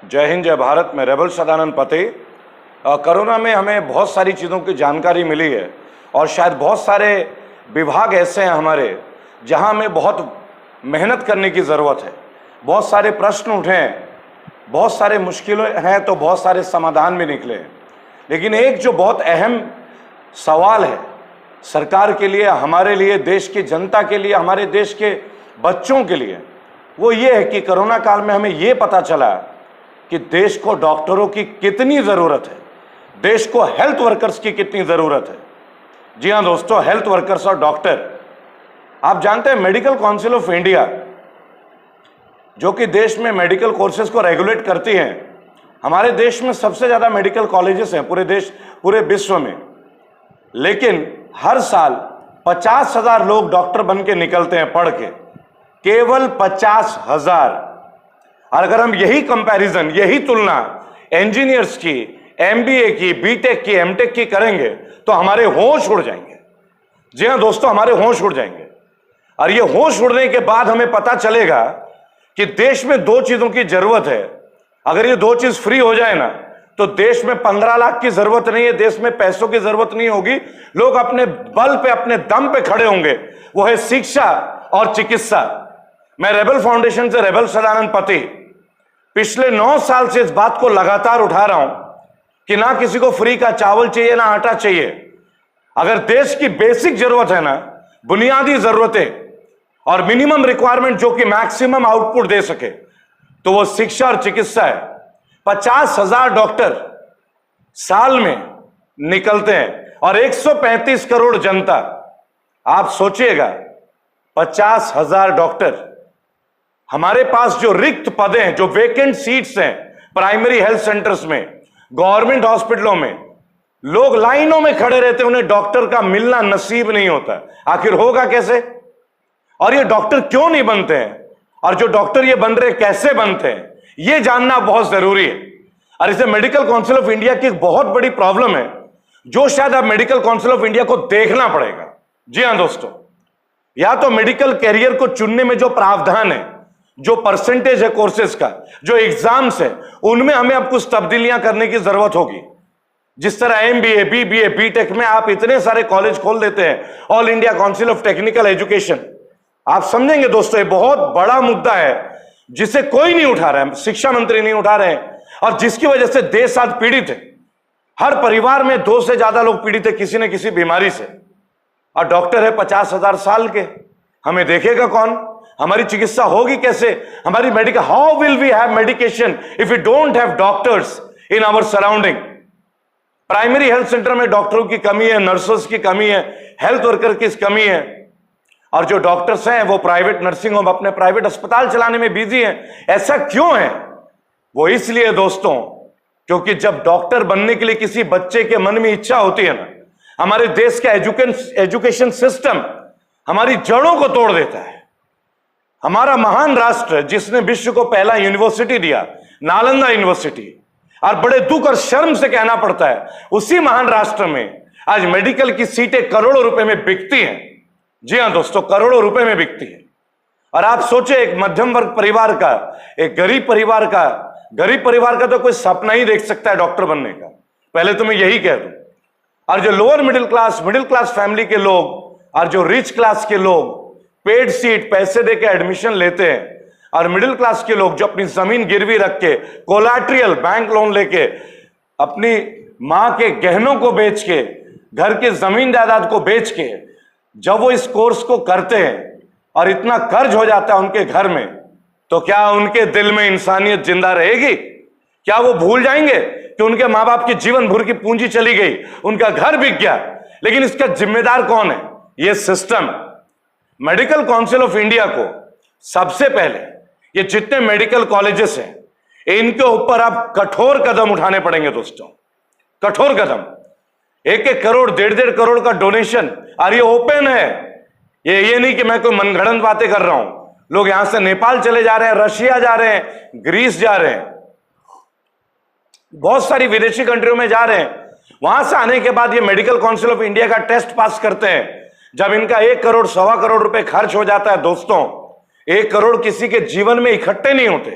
जय हिंद, जय भारत। मैं रेबल सदानंद पते। कोरोना में हमें बहुत सारी चीज़ों की जानकारी मिली है और शायद बहुत सारे विभाग ऐसे हैं हमारे जहां हमें बहुत मेहनत करने की ज़रूरत है। बहुत सारे प्रश्न उठे हैं, बहुत सारे मुश्किलें हैं, तो बहुत सारे समाधान भी निकले हैं। लेकिन एक जो बहुत अहम सवाल है सरकार के लिए, हमारे लिए, देश की जनता के लिए, हमारे देश के बच्चों के लिए, वो ये है कि कोरोना काल में हमें ये पता चला कि देश को डॉक्टरों की कितनी ज़रूरत है, देश को हेल्थ वर्कर्स की कितनी ज़रूरत है। जी हाँ दोस्तों, हेल्थ वर्कर्स और डॉक्टर। आप जानते हैं मेडिकल काउंसिल ऑफ इंडिया, जो कि देश में मेडिकल कोर्सेज को रेगुलेट करती हैं, हमारे देश में सबसे ज़्यादा मेडिकल कॉलेजेस हैं पूरे विश्व में। लेकिन हर साल 50,000 लोग डॉक्टर बन के निकलते हैं पढ़ के, केवल 50,000। और अगर हम यही कंपैरिजन, यही तुलना इंजीनियर्स की, एमबीए की, बीटेक की, एमटेक की करेंगे तो हमारे होश उड़ जाएंगे। जी हाँ दोस्तों, हमारे होश उड़ जाएंगे। और ये होश उड़ने के बाद हमें पता चलेगा कि देश में दो चीजों की जरूरत है। अगर ये दो चीज फ्री हो जाए ना, तो देश में 15 लाख की जरूरत नहीं है, देश में पैसों की जरूरत नहीं होगी। लोग अपने बल पे, अपने दम पे खड़े होंगे। वो है शिक्षा और चिकित्सा। मैं रेबल फाउंडेशन से रेबल सदानंद पति पिछले 9 साल से इस बात को लगातार उठा रहा हूं कि ना किसी को फ्री का चावल चाहिए, ना आटा चाहिए। अगर देश की बेसिक जरूरत है ना, बुनियादी जरूरतें और मिनिमम रिक्वायरमेंट जो कि मैक्सिमम आउटपुट दे सके, तो वो शिक्षा और चिकित्सा है। 50,000 डॉक्टर साल में निकलते हैं और 135 करोड़ जनता। आप सोचिएगा, 50,000 डॉक्टर। हमारे पास जो रिक्त पदे हैं, जो वेकेंट सीट्स हैं प्राइमरी हेल्थ सेंटर्स में, गवर्नमेंट हॉस्पिटलों में, लोग लाइनों में खड़े रहते हैं, उन्हें डॉक्टर का मिलना नसीब नहीं होता। आखिर होगा कैसे? और ये डॉक्टर क्यों नहीं बनते हैं, और जो डॉक्टर ये बन रहे कैसे बनते हैं, ये जानना बहुत जरूरी है। और इसे मेडिकल काउंसिल ऑफ इंडिया की एक बहुत बड़ी प्रॉब्लम है, जो शायद अब मेडिकल काउंसिल ऑफ इंडिया को देखना पड़ेगा। जी हां दोस्तों, या तो मेडिकल कैरियर को चुनने में जो प्रावधान है, जो परसेंटेज है कोर्सेज का, जो एग्जाम्स है, उनमें हमें अब कुछ तब्दीलियां करने की जरूरत होगी। जिस तरह एमबीए, बीबीए, बीटेक में आप इतने सारे कॉलेज खोल देते हैं, all India council of technical education. आप समझेंगे दोस्तों, ये बहुत बड़ा मुद्दा है जिसे कोई नहीं उठा रहा है, शिक्षा मंत्री नहीं उठा रहे हैं, और जिसकी वजह से देश आज पीड़ित है। हर परिवार में 2 से ज्यादा लोग पीड़ित है किसी न किसी बीमारी से। और डॉक्टर है 50,000 साल के, हमें देखेगा कौन? हमारी चिकित्सा होगी कैसे? हमारी medical, how will we have medication if we don't have doctors in our surrounding? Primary health centre में डॉक्टरों की कमी है, नर्सों की कमी है, हेल्थ वर्कर की कमी है। और जो डॉक्टर्स हैं वो प्राइवेट नर्सिंग होम, अपने प्राइवेट अस्पताल चलाने में बिजी हैं। ऐसा क्यों है? वो इसलिए दोस्तों, क्योंकि जब डॉक्टर बनने के लिए किसी बच्चे के मन में इच्छा होती है ना, हमारे देश का एजुकेशन सिस्टम हमारी जड़ों को तोड़ देता है। हमारा महान राष्ट्र, जिसने विश्व को पहला यूनिवर्सिटी दिया, नालंदा यूनिवर्सिटी, और बड़े दुख और शर्म से कहना पड़ता है, उसी महान राष्ट्र में आज मेडिकल की सीटें करोड़ों रुपए में बिकती हैं। जी हां दोस्तों, करोड़ों रुपए में बिकती है। और आप सोचे, एक मध्यम वर्ग परिवार का, एक गरीब परिवार का तो कोई सपना ही देख सकता है डॉक्टर बनने का। पहले तो मैं यही कह दूं। और जो लोअर मिडिल क्लास फैमिली के लोग और जो रिच क्लास के लोग पेड सीट, पैसे देके एडमिशन लेते हैं, और मिडिल क्लास के लोग जो अपनी जमीन गिरवी रख के, कोलैटरल बैंक लोन लेके, अपनी मां के गहनों को बेच के, घर के जमीन जायदाद को बेच के, जब वो इस कोर्स को करते हैं और इतना कर्ज हो जाता है उनके घर में, तो क्या उनके दिल में इंसानियत जिंदा रहेगी? क्या वो भूल जाएंगे कि उनके मां बाप की जीवन भर की पूंजी चली गई, उनका घर बिक गया? लेकिन इसका जिम्मेदार कौन है? ये system. Medical council of India को सबसे पहले ये जितने मेडिकल कॉलेजेस हैं, इनके ऊपर अब कठोर कदम उठाने पड़ेंगे दोस्तों, कठोर कदम। 1-1 करोड़, 1.5 करोड़ का डोनेशन। और ये ओपन है, ये नहीं कि मैं कोई मनगढ़ंत बातें कर रहा हूं। लोग यहां से नेपाल चले जा रहे हैं, रशिया जा रहे हैं, ग्रीस जा रहे हैं, बहुत सारी विदेशी कंट्रियों में जा रहे हैं। वहां से आने के बाद ये मेडिकल काउंसिल ऑफ इंडिया का टेस्ट पास करते हैं। जब इनका 1 करोड़, 1.25 करोड़ रुपए खर्च हो जाता है दोस्तों, 1 करोड़ किसी के जीवन में इकट्ठे नहीं होते।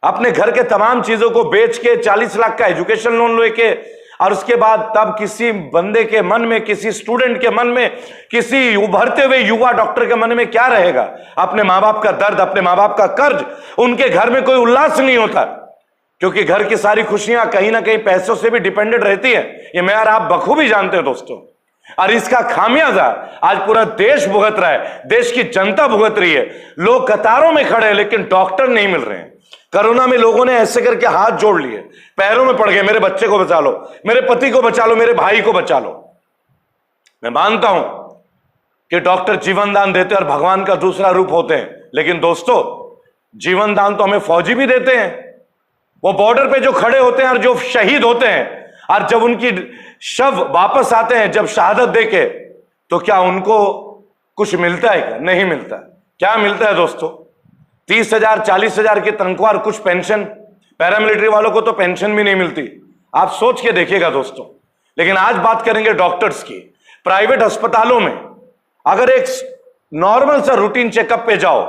अपने घर के तमाम चीजों को बेच के 40 लाख का एजुकेशन लोन लेके, और उसके बाद तब किसी बंदे के मन में, किसी स्टूडेंट के मन में, किसी उभरते हुए युवा डॉक्टर के मन में क्या रहेगा? अपने माँ बाप का दर्द, अपने माँ बाप का कर्ज। उनके घर में कोई उल्लास नहीं होता, क्योंकि घर की सारी खुशियां कहीं ना कहीं पैसों से भी डिपेंडेंट रहती है। ये मैं और आप बखूबी जानते हैं दोस्तों। और इसका खामियाजा आज पूरा देश भुगत रहा है, देश की जनता भुगत रही है। लोग कतारों में खड़े हैं लेकिन डॉक्टर नहीं मिल रहे हैं। कोरोना में लोगों ने ऐसे करके हाथ जोड़ लिए, पैरों में पड़ गए, मेरे बच्चे को बचा लो, मेरे पति को बचा लो, मेरे भाई को बचा लो। मैं मानता हूं कि डॉक्टर जीवन दान देते और भगवान का दूसरा रूप होते हैं, लेकिन दोस्तों जीवन दान तो हमें फौजी भी देते हैं। वो बॉर्डर पे जो खड़े होते हैं और जो शहीद होते हैं, और जब उनकी शव वापस आते हैं, जब शहादत देके, तो क्या उनको कुछ मिलता है? क्या नहीं मिलता। क्या मिलता है दोस्तों? 30,000 40,000 की तनख्वाह और कुछ पेंशन। पैरामिलिट्री वालों को तो पेंशन भी नहीं मिलती। आप सोच के देखिएगा दोस्तों। लेकिन आज बात करेंगे डॉक्टर्स की। प्राइवेट अस्पतालों में अगर एक नॉर्मल सा रूटीन चेकअप पे जाओ,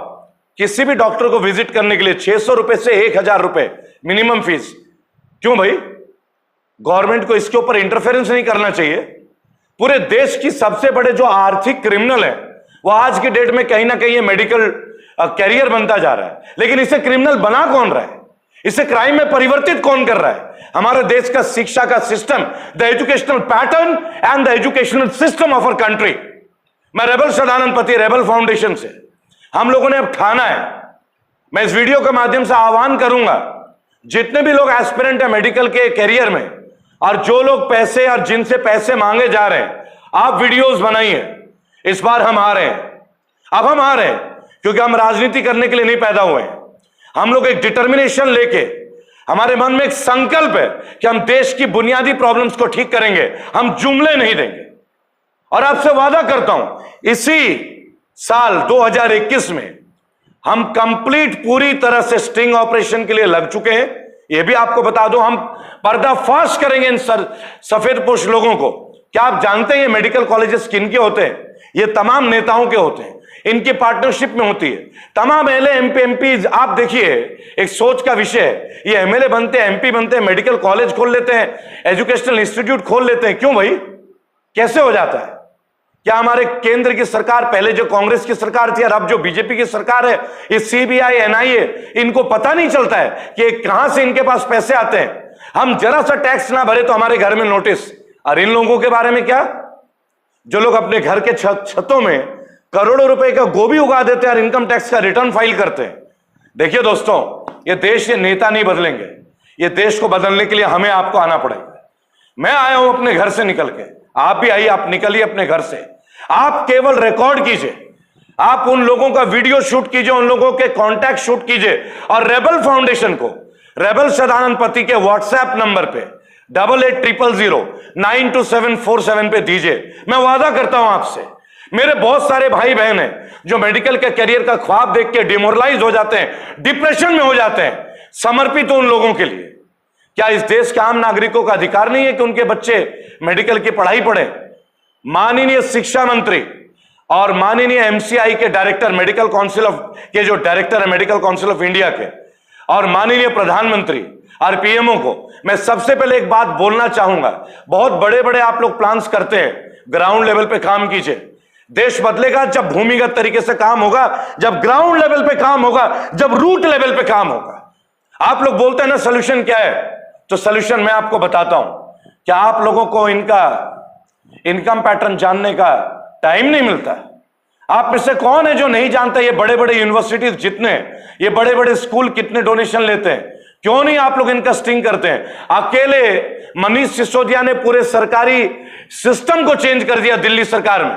किसी भी डॉक्टर को विजिट करने के लिए 600 रुपए से 1,000 रुपए मिनिमम फीस। क्यों भाई? गवर्नमेंट को इसके ऊपर इंटरफेरेंस नहीं करना चाहिए? पूरे देश की सबसे बड़े जो आर्थिक क्रिमिनल है वो आज की डेट में कहीं ना कहीं मेडिकल कैरियर बनता जा रहा है। लेकिन इसे क्रिमिनल बना कौन रहा है? इसे क्राइम में परिवर्तित कौन कर रहा है? हमारे देश का शिक्षा का system, the educational pattern and the educational system of our country. मैं रेबल सदानंद पति, रेबल फाउंडेशन से, हम लोगों ने अब ठाना है। मैं इस वीडियो के माध्यम से आह्वान करूंगा, जितने भी लोग एस्पिरेंट है मेडिकल के कैरियर में, और जो लोग पैसे और जिनसे पैसे मांगे जा रहे हैं, आप वीडियोस बनाइए। इस बार हम आ रहे हैं। अब हम आ रहे हैं क्योंकि हम राजनीति करने के लिए नहीं पैदा हुए हैं। हम लोग एक डिटर्मिनेशन लेके, हमारे मन में एक संकल्प है कि हम देश की बुनियादी प्रॉब्लम्स को ठीक करेंगे, हम जुमले नहीं देंगे। और आपसे वादा करता हूं, इसी साल 2021 में हम कंप्लीट पूरी तरह से स्टिंग ऑपरेशन के लिए लग चुके हैं। यह भी आपको बता दो, हम पर्दाफाश करेंगे इन सफेदपोश लोगों को। क्या आप जानते हैं ये मेडिकल कॉलेजेस किन के होते हैं? ये तमाम नेताओं के होते हैं, इनकी पार्टनरशिप में होती है। तमाम एमएलए एमपी आप देखिए, एक सोच का विषय है। ये एमएलए बनते हैं, एमपी बनते हैं, मेडिकल कॉलेज खोल लेते हैं, एजुकेशनल इंस्टीट्यूट खोल लेते हैं। क्यों भाई? कैसे हो जाता है? क्या हमारे केंद्र की सरकार, पहले जो कांग्रेस की सरकार थी और अब जो बीजेपी की सरकार है, ये सीबीआई एनआईए, इनको पता नहीं चलता है कि कहां से इनके पास पैसे आते हैं? हम जरा सा टैक्स ना भरे तो हमारे घर में नोटिस। और इन लोगों के बारे में क्या? जो लोग अपने घर के छतों में करोड़ों रुपए का गोभी उगा देते हैं और इनकम टैक्स का रिटर्न फाइल करते हैं। देखिए दोस्तों, ये देश, ये नेता नहीं बदलेंगे। ये देश को बदलने के लिए हमें आपको आना पड़ेगा। मैं आया हूं अपने घर से निकल के, आप भी आइए, आप निकलिए अपने घर से। आप केवल रिकॉर्ड कीजिए, आप उन लोगों का वीडियो शूट कीजिए, उन लोगों के कॉन्टैक्ट शूट कीजिए, और रेबल फाउंडेशन को, रेबल सदानंद पति के व्हाट्सएप नंबर पे 8800092747 पे दीजिए। मैं वादा करता हूं आपसे, मेरे बहुत सारे भाई बहन हैं जो मेडिकल के करियर का ख्वाब देख के डिमोरलाइज हो जाते हैं, डिप्रेशन में हो जाते हैं। समर्पित उन लोगों के लिए। क्या इस देश के आम नागरिकों का अधिकार नहीं है कि उनके बच्चे मेडिकल की पढ़ाई पढ़े? माननीय शिक्षा मंत्री और माननीय एमसीआई के डायरेक्टर, मेडिकल काउंसिल ऑफ के जो डायरेक्टर है मेडिकल काउंसिल ऑफ इंडिया के, और माननीय प्रधानमंत्री और पीएमओ को मैं सबसे पहले एक बात बोलना चाहूंगा। बहुत बड़े बड़े आप लोग प्लान्स करते हैं, ग्राउंड लेवल पे काम कीजिए। देश बदलेगा जब भूमिगत तरीके से काम होगा, जब ग्राउंड लेवल पे काम होगा, जब रूट लेवल पे काम होगा। आप लोग बोलते हैं ना सॉल्यूशन क्या है, तो सॉल्यूशन मैं आपको बताता हूं। क्या आप लोगों को इनका इनकम पैटर्न जानने का टाइम नहीं मिलता? आप में से कौन है जो नहीं जानता ये बड़े बड़े यूनिवर्सिटीज जितने, ये बड़े बड़े स्कूल कितने डोनेशन लेते हैं? क्यों नहीं आप लोग इनका स्टिंग करते हैं? अकेले मनीष सिसोदिया ने पूरे सरकारी सिस्टम को चेंज कर दिया दिल्ली सरकार में,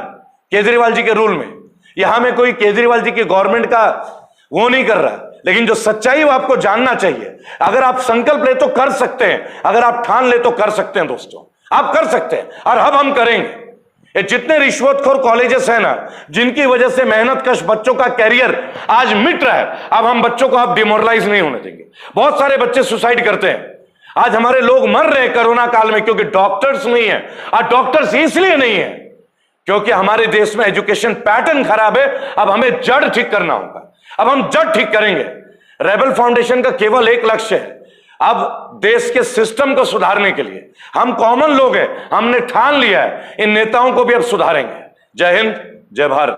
केजरीवाल जी के रूल में। यहां में कोई केजरीवाल जी की गवर्नमेंट का वो नहीं कर रहा, लेकिन जो सच्चाई वो आपको जानना चाहिए। अगर आप संकल्प ले तो कर सकते हैं, अगर आप ठान ले तो कर सकते हैं दोस्तों, आप कर सकते हैं। और अब हम करेंगे। ये जितने रिश्वतखोर कॉलेजेस हैं ना, जिनकी वजह से मेहनतकश बच्चों का कैरियर आज मिट रहा है, अब हम बच्चों को अब डिमोरलाइज नहीं होने देंगे। बहुत सारे बच्चे सुसाइड करते हैं। आज हमारे लोग मर रहे हैं कोरोना काल में, क्योंकि डॉक्टर्स नहीं है। और डॉक्टर्स इसलिए नहीं है क्योंकि हमारे देश में एजुकेशन पैटर्न खराब है। अब हमें जड़ ठीक करना होगा, अब हम जड़ ठीक करेंगे। रेबल फाउंडेशन का केवल एक लक्ष्य है, अब देश के सिस्टम को सुधारने के लिए। हम कॉमन लोग हैं, हमने ठान लिया है इन नेताओं को भी अब सुधारेंगे। जय हिंद, जय भारत।